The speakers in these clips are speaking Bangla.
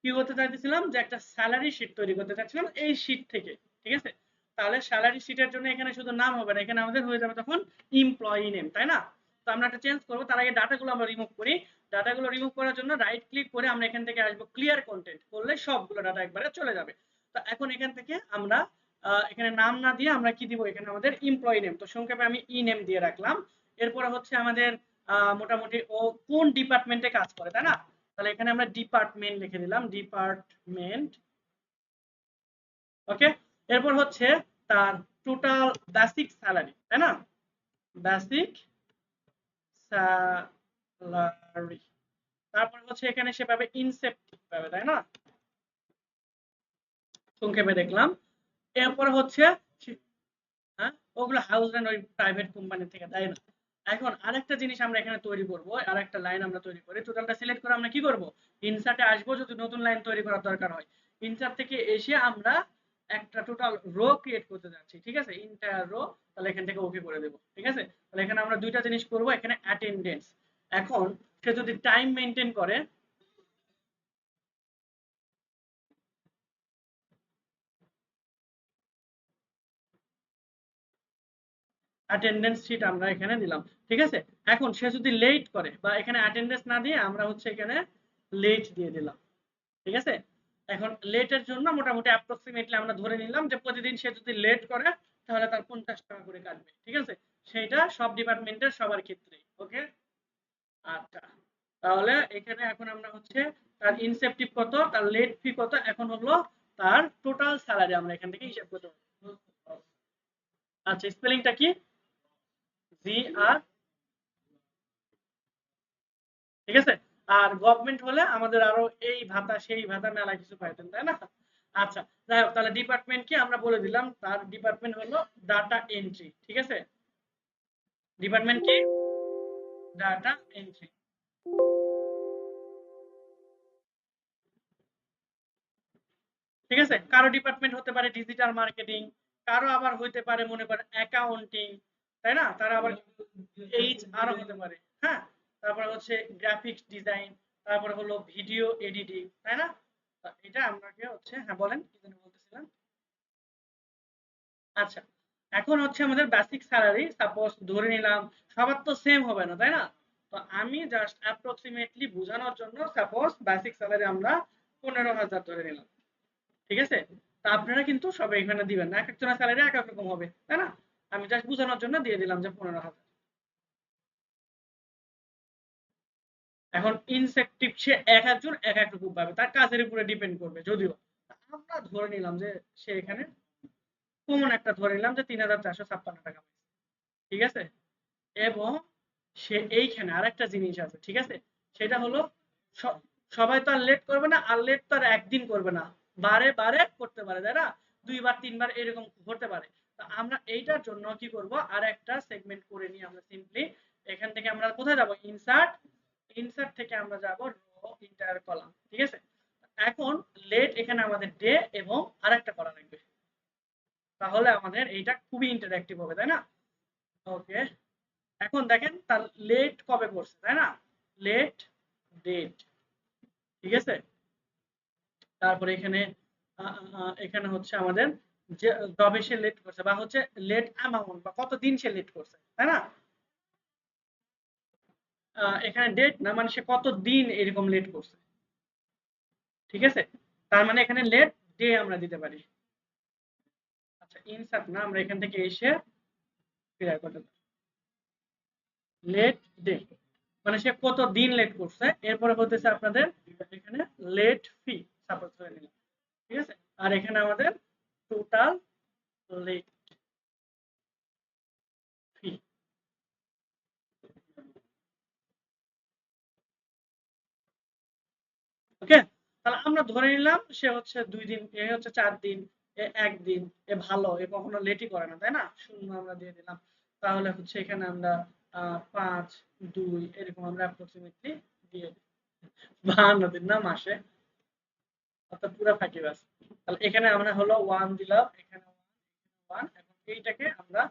কি করতে চাইতেছিলাম যে একটা স্যালারি শিট তৈরি করতে চাচ্ছিলাম এই শিট থেকে, ঠিক আছে? তাহলে স্যালারি শিটের জন্য এখানে শুধু নাম হবে না, এখানে আমাদের হয়ে যাবে তখন এমপ্লয়ি নেম, তাই না? তো আমরা একটা চেঞ্জ করবো, তার আগে ডাটাগুলো আমরা রিমুভ করি। ডাটাগুলো রিমুভ করার জন্য রাইট ক্লিক করে আমরা এখান থেকে আসবো ক্লিয়ার কন্টেন্ট, করলে সবগুলো ডাটা একবারে চলে যাবে। তো এখন এখান থেকে আমরা এখানে নাম না দিয়ে আমরা কি দিব, এখানে আমাদের এমপ্লয়ি নেম, তো সংক্ষেপে আমি ই নেম দিয়ে রাখলাম। এরপরে হচ্ছে আমাদের মোটামুটি ও কোন ডিপার্টমেন্টে কাজ করে, তাই না? তাহলে এখানে আমরা ডিপার্টমেন্ট লিখে দিলাম, ডিপার্টমেন্ট। ওকে, এরপর হচ্ছে তার টোটাল বেসিক স্যালারি, তাই না? বেসিক স্যালারি, তারপর হচ্ছে এখানে সে পাবে ইনসেপ্টিভ পাবে, তাই না? সংক্ষেপে দেখলাম। এরপর হচ্ছে হ্যাঁ, ওগুলো হাউস রেন্ট ওই প্রাইভেট কোম্পানি থেকে দেয় না। এখন আরেকটা জিনিস আমরা এখানে তৈরি করব, আরেকটা লাইন আমরা তৈরি করি, টোটালটা সিলেক্ট করে আমরা কি করব, ইনসার্টে আসবো, যদি নতুন লাইন তৈরি করার দরকার হয় ইনসার্ট থেকে এসে আমরা একটা টোটাল রো ক্রিয়েট করতে যাচ্ছি, ঠিক আছে? ইন্টায়ার রো, তাহলে এখান থেকে ওকে করে দেব, ঠিক আছে? তাহলে এখানে আমরা দুইটা জিনিস করব, এখানে অ্যাটেন্ডেন্স। এখন সে যদি টাইম মেনটেন করে, অ্যাটেন্ডেন্স শিট আমরা এখানে দিলাম, ঠিক আছে? এখন সে যদি লেট করে বা এখানে অ্যাটেন্ডেন্স না দিয়ে আমরা হচ্ছে এখানে লেট দিয়ে দিলাম, ঠিক আছে? এখন লেটের জন্য মোটামুটি অ্যাপ্রক্সিমেটলি আমরা ধরে নিলাম যে প্রতিদিন সে যদি লেট করে তাহলে তার 50 টাকা করে কাটবে, ঠিক আছে? সেটা সব ডিপার্টমেন্টের সবার ক্ষেত্রে, ওকে? আচ্ছা, তাহলে এখানে এখন আমরা হচ্ছে তার ইনসেপটিভ কত, তার লেট ফি কত, এখন হলো তার টোটাল স্যালারি আমরা এখান থেকে হিসাব করতে পারবো। আচ্ছা, স্পেলিংটা কি? জি আর, ঠিক আছে? আর গভর্নমেন্ট হলে আমাদের আরো এই ভাতা সেই ভাতা মেলা কিছু পাইতেন, তাই না? আচ্ছা, যাই হোক, তাহলে ডিপার্টমেন্ট কি আমরা বলে দিলাম, তার ডিপার্টমেন্ট হলো ডাটা এন্ট্রি, ঠিক আছে? ডিপার্টমেন্ট কি? ডাটা এন্ট্রি, ঠিক আছে? কারো ডিপার্টমেন্ট হতে পারে ডিজিটাল মার্কেটিং, কারো আবার হইতে পারে মনে করেন অ্যাকাউন্টিং, তাই না? তারা আবার এইচআর হতে পারে, হ্যাঁ? তারপরে হচ্ছে গ্রাফিক্স ডিজাইন, তারপরে হলো ভিডিও এডিটিং, তাই না? এটা আপনাকে হচ্ছে, হ্যাঁ বলেন কি যেন বলতেছিলেন। আচ্ছা, এখন হচ্ছে আমাদের বেসিক স্যালারি সাপোজ ধরে নিলাম, সবার তো সেম হবে না, তাই না? তো আমি জাস্ট অ্যাপ্রক্সিমেটলি বোঝানোর জন্য সাপোজ বেসিক স্যালারি আমরা 15,000 ধরে নিলাম, ঠিক আছে? তা আপনারা কিন্তু সব এখানে দিবেন না, এক একজনের স্যালারি এক এক রকম হবে, তাই না? আমি জাস্ট বোঝানোর জন্য দিয়ে দিলাম যে 15,000। এখন ইনসেপটিভ সে এক একজন এক এক রকম পাবে, তার কাজের উপরে ডিপেন্ড করবে যদিও। আমরা ধরে নিলাম যে সে এখানে কমন একটা ধরে নিলাম যে 3,456 টাকা, ঠিক আছে? এবং সে এইখানে আরেকটা জিনিস আছে, ঠিক আছে? সেটা হলো সবাই তো আর লেট করবে না, আর লেট তো আর একদিন করবে না, বারে বারে করতে পারে, তাই না? দুইবার তিনবার এরকম হতে পারে। তো আমরা এইটার জন্য কি করব, আর একটা সেগমেন্ট করে নিয়ে আমরা সিম্পলি এখান থেকে আমরা কোথায় যাব, ইনসার্ট, ইনসার্ট থেকে আমরা যাব রো ইন্টার কলাম, ঠিক আছে? এখন লেট এখানে আমাদের ডে এবং আরেকটা করা লাগবে, তাহলে আমাদের এইটা খুবই ইন্টারঅ্যাক্টিভ হবে, তাই না? ওকে, এখন দেখেন তার লেট কবে করছে, তাই না? লেট ডেট, ঠিক আছে? তারপরে এখানে এখানে হচ্ছে আমাদের যে যবে সে লেট করছে বা হচ্ছে লেট অ্যামাউন্ট বা কতদিন সে লেট করছে, তাই না? এখানে ডেট না, মানে সে কতদিন এরকম লেট করছে, ঠিক আছে? তার মানে এখানে লেট ডে আমরা দিতে পারি। আচ্ছা, ইনসার্ট না, আমরা এখান থেকে এসে ক্লিয়ার করতে পারি লেট ডে, মানে সে কত দিন লেট করছে। এরপরে হতেছে আপনাদের এখানে লেট ফি সাপোজ ধরে নিলাম, ঠিক আছে? আর এখানে আমাদের টোটাল লেট ফি, ওকে? তাহলে আমরা ধরে নিলাম সে হচ্ছে 2 দিন, এ হচ্ছে 4 দিন, এ 1 দিন, এ ভালো, এ কখনো লেটই করে না, তাই না? শূন্য আমরা দিয়ে দিলাম। তাহলে হচ্ছে এখানে আমরা 5 2 এরকম আমরা অ্যাপ্রক্সিমেটলি দিয়ে দিই। 52 দিন না মাসে, অর্থাৎ পুরো ফাঁকি বাস। তাহলে এখানে আমরা হলো 1 দিলাম, এখানে 1, এখন এইটাকে আমরা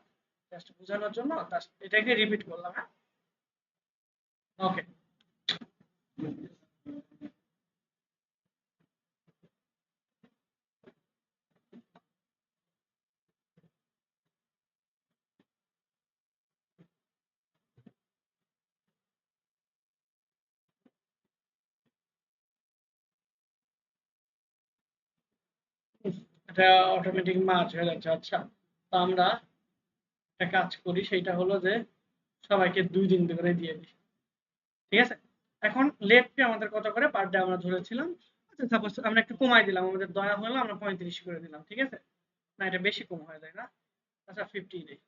জাস্ট বোঝানোর জন্য এটাকে রিপিট করলাম, হ্যাঁ? ওকে, এটা অটোমেটিক মার্জ হয়ে যাচ্ছে। আচ্ছা, তো আমরা একটা কাজ করি, সেটা হলো যে সবাইকে 2 দিন করে দিয়ে দিই। ঠিক আছে? এখন লেট পে আমাদের কত করে পার ডে আমরা ধরেছিলাম। আচ্ছা, সাপোজ আমরা একটু কমাই দিলাম, আমাদের দয়া হলো আমরা 35 করে দিলাম। ঠিক আছে? না, এটা বেশি কম হয়ে যায় না? আচ্ছা, 50 দিই।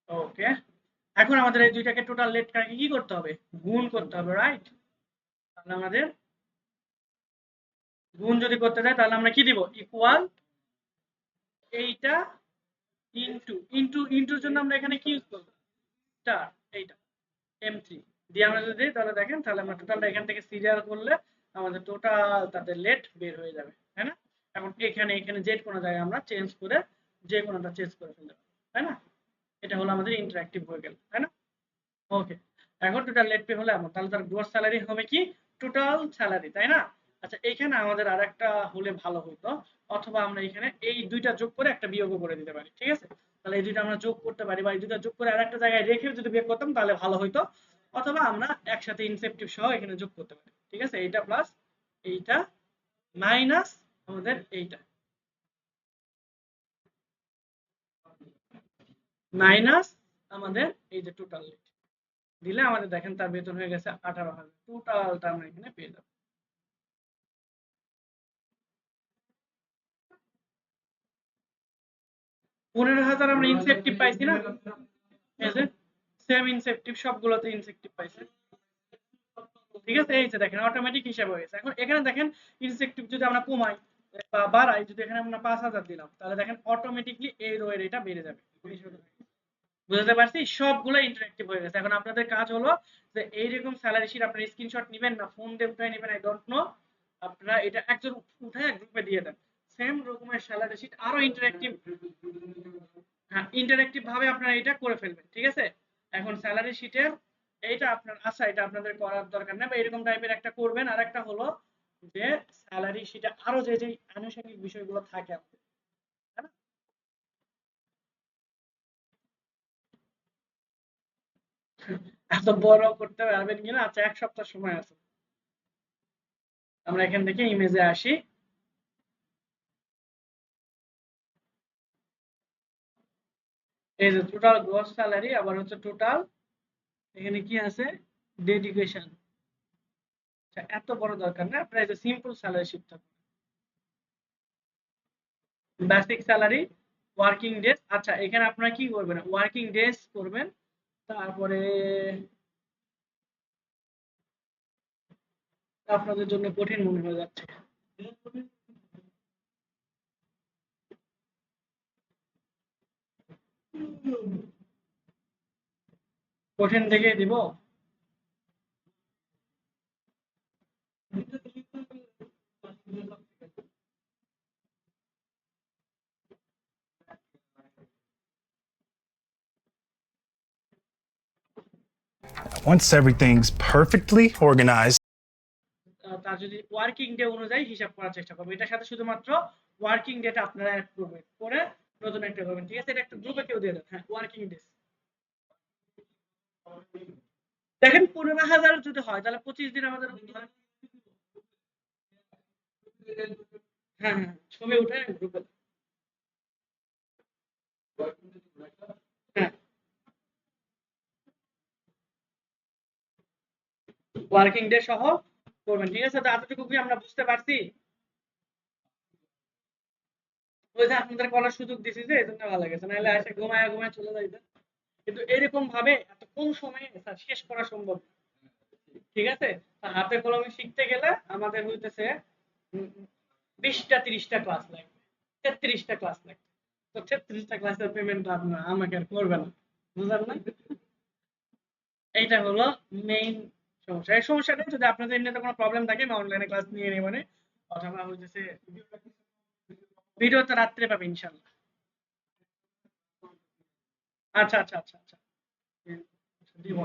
ওকে, এখন আমাদের এই দুইটাকে টোটাল লেট কাকে কি করতে হবে? গুণ করতে হবে, রাইট? তাহলে আমাদের গুণ যদি করতে যাই তাহলে আমরা কি দিব? ইকুয়াল এইটা ইনটু ইনটুর জন্য আমরা এখানে কি ইউজ করব? স্টার, এইটা M3 দিয়ে আমরা যদি দিই তাহলে দেখেন, তাহলে আমরা টোটালটা এখান থেকে সিরিয়াল করলে আমাদের টোটাল তাদের লেট বের হয়ে যাবে, তাই না? এখন এখানে যে কোনো জায়গায় আমরা চেঞ্জ করে যে কোনোটা চেঞ্জ করে ফেলতে পারি, তাই না? এটা হলো আমাদের ইন্টারঅ্যাক্টিভ হয়ে গেল, তাই না? ওকে, এখন টোটাল লেট পে হলো এমন, তাহলে তার গ্রস স্যালারি হবে কি? টোটাল স্যালারি, তাই না? আচ্ছা, এখানে আমাদের আরেকটা হলে ভালো হতো, অথবা আমরা এখানে এই দুইটা যোগ করে একটা বিয়োগও করে দিতে পারি। ঠিক আছে? তাহলে এই দুইটা আমরা যোগ করতে পারি, বা এই দুইটা যোগ করে আরেকটা জায়গায় রেখে যদি বিয়োগ করতাম তাহলে ভালো হতো, অথবা আমরা একসাথে ইনসেপটিভ সহ এখানে যোগ করতে পারি। ঠিক আছে? এইটা প্লাস এইটা মাইনাস আমাদের এইটা মাইনাস আমাদের এই যে টোটাল লেট দিলে আমাদের দেখেন তার বেতন হয়ে গেছে 18,000। টোটালটা আমরা এখানে পেয়ে যাবো। 15,000 আমরা ইনসেপটিভ পাইছি না? এই যে সেম ইনসেপটিভ, সবগুলোতে ইনসেপটিভ পাইছে। ঠিক আছে? এই যে দেখেন অটোমেটিক হিসাব হয়ে গেছে। এখন এখানে দেখেন ইনসেপটিভ যদি আমরা কমাই বা বাড়াই, যদি এখানে আমরা 5,000 দিলাম তাহলে দেখেন অটোমেটিকলি এই রো এর এটা বেড়ে যাবে। বুঝতে পারছি? সবগুলো ইন্টারেক্টিভ হয়ে গেছে। এখন আপনাদের কাজ হলো যে এইরকম স্যালারি শিট আপনারা স্ক্রিনশট নেবেন না ফোন দিয়ে উঠায় নেবেন, আই ডোন্ট নো। আপনারা এটা একজন উঠায় গ্রুপে দিয়ে দেন। সেম রকমের স্যালারি শিট আরো ইন্টারেক্টিভ, হ্যাঁ, ইন্টারেক্টিভ ভাবে আপনারা এটা করে ফেলবেন। ঠিক আছে? এখন স্যালারি শিটের এইটা আপনার, আচ্ছা, এটা আপনাদের করার দরকার নেই, বা এরকম টাইপের একটা করবেন। আর একটা হলো যে স্যালারি শিটে আরো যে যে আনুষঙ্গিক বিষয়গুলো থাকে আমাদের, তাই না? এত বড় করতে পারবেন কিনা? আচ্ছা, 1 সপ্তাহ সময় আছে। আমরা এখান থেকে ইমেজে আসি। এই যে টোটাল গ্রস স্যালারি, আবার হচ্ছে টোটাল, এখানে কি আছে? ডেডিকেশন। আচ্ছা, এত বড় দরকার না, আপনারা এই যে সিম্পল স্যালারি শিট থাকুন। Basic salary, working days. আচ্ছা, এখানে আপনারা কি করবেন? ওয়ার্কিং ডেজ করবেন। তারপরে আপনাদের জন্য কঠিন মনে হয়ে যাচ্ছে। কঠিন থেকে দিব। Once everything's perfectly organized, তার যদি ওয়ার্কিং ডে অনুযায়ী হিসাব করার চেষ্টা করবো, এটার সাথে শুধুমাত্র ওয়ার্কিং ডেটা আপনারা অ্যাড করবেন, করে নতুন একটা করবেন। ঠিক আছে? এটা একটা গ্রুপে কেউ দিয়ে দেন। হ্যাঁ, ওয়ার্কিং ডেজ দেখেন 15,000 যদি হয় তাহলে 25 দিন আমাদের, হ্যাঁ হ্যাঁ, ছবি উঠে গ্রুপে। হ্যাঁ, ওয়ার্কিং ডে সহ করবেন। ঠিক আছে? তো এতটুকু কি আমরা বুঝতে পারছি? ওই যে আপনাদের বলার সুযোগ দিছি যে এজন্য ভালো লাগছে, নাহলে এসে ঘুমায় ঘুমায় চলে যাইতেন। কিন্তু এরকম ভাবে এত কম সময়ে স্যার শেষ করা সম্ভব না। ঠিক আছে? হাতে কলমে শিখতে গেলে আমাদের হইতেছে 20টা 30টা ক্লাস লাগবে, 33টা ক্লাস লাগবে। তো 33টা ক্লাসের পেমেন্ট আপনার আমাকে আর করবে না, বুঝলেন না? এইটা হলো মেইন সমস্যা। এই সমস্যাটা যদি আপনাদের এমনিতে কোনো প্রবলেম থাকে আমি অনলাইনে ক্লাস নিয়ে নেব, মানে অথবা হইতেছে ভিডিও তো রাত্রে পাবে ইনশাল্লাহ। আচ্ছা আচ্ছা আচ্ছা আচ্ছা, দিব।